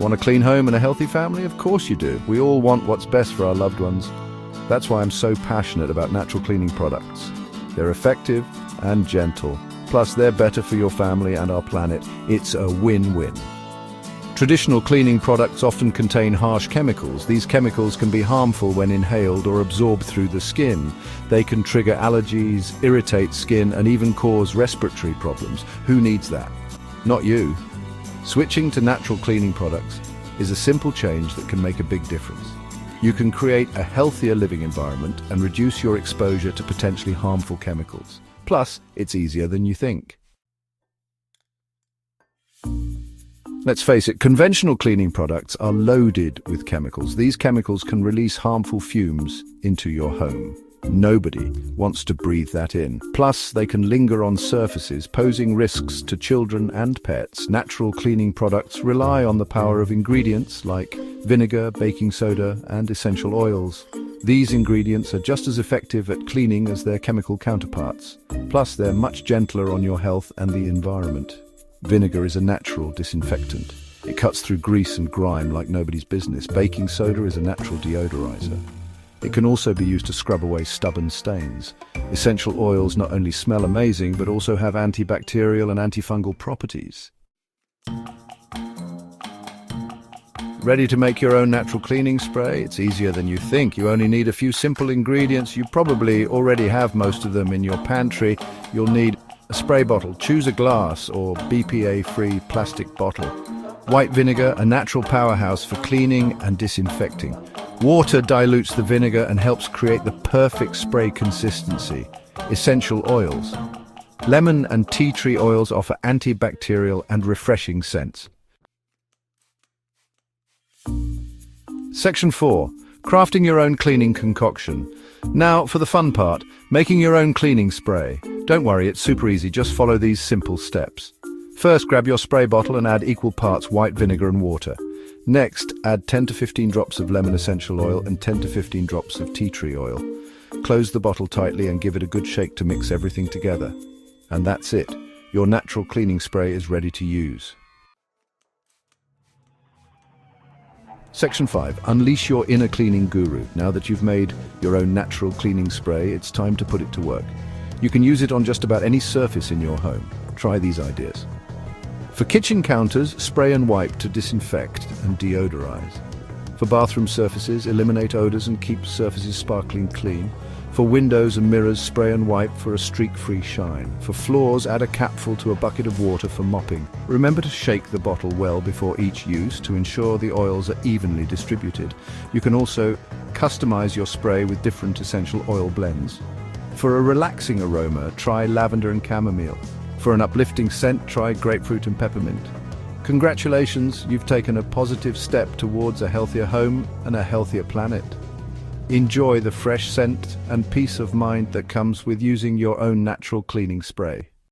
Want a clean home and a healthy family? Of course you do. We all want what's best for our loved ones. That's why I'm so passionate about natural cleaning products. They're effective and gentle. Plus, they're better for your family and our planet. It's a win-win. Traditional cleaning products often contain harsh chemicals. These chemicals can be harmful when inhaled or absorbed through the skin. They can trigger allergies, irritate skin, and even cause respiratory problems. Who needs that? Not you. Switching to natural cleaning products is a simple change that can make a big difference. You can create a healthier living environment and reduce your exposure to potentially harmful chemicals. Plus, it's easier than you think. Let's face it, conventional cleaning products are loaded with chemicals. These chemicals can release harmful fumes into your home. Nobody wants to breathe that in. Plus, they can linger on surfaces, posing risks to children and pets. Natural cleaning products rely on the power of ingredients like vinegar, baking soda, and essential oils. These ingredients are just as effective at cleaning as their chemical counterparts. Plus, they're much gentler on your health and the environment. Vinegar is a natural disinfectant. It cuts through grease and grime like nobody's business. Baking soda is a natural deodorizer. It can also be used to scrub away stubborn stains. Essential oils not only smell amazing, but also have antibacterial and antifungal properties. Ready to make your own natural cleaning spray? It's easier than you think. You only need a few simple ingredients. You probably already have most of them in your pantry. You'll need a spray bottle. Choose a glass or BPA-free plastic bottle. White vinegar, a natural powerhouse for cleaning and disinfecting. Water dilutes the vinegar and helps create the perfect spray consistency. Essential oils. Lemon and tea tree oils offer antibacterial and refreshing scents. Section 4. Crafting your own cleaning concoction. Now for the fun part, making your own cleaning spray. Don't worry, it's super easy, just follow these simple steps. First, grab your spray bottle and add equal parts white vinegar and water. Next, add 10 to 15 drops of lemon essential oil and 10 to 15 drops of tea tree oil. Close the bottle tightly and give it a good shake to mix everything together. And that's it. Your natural cleaning spray is ready to use. Section 5. Unleash your inner cleaning guru. Now that you've made your own natural cleaning spray, it's time to put it to work. You can use it on just about any surface in your home. Try these ideas. For kitchen counters, spray and wipe to disinfect and deodorize. For bathroom surfaces, eliminate odors and keep surfaces sparkling clean. For windows and mirrors, spray and wipe for a streak-free shine. For floors, add a capful to a bucket of water for mopping. Remember to shake the bottle well before each use to ensure the oils are evenly distributed. You can also customize your spray with different essential oil blends. For a relaxing aroma, try lavender and chamomile. For an uplifting scent, try grapefruit and peppermint. Congratulations, you've taken a positive step towards a healthier home and a healthier planet. Enjoy the fresh scent and peace of mind that comes with using your own natural cleaning spray.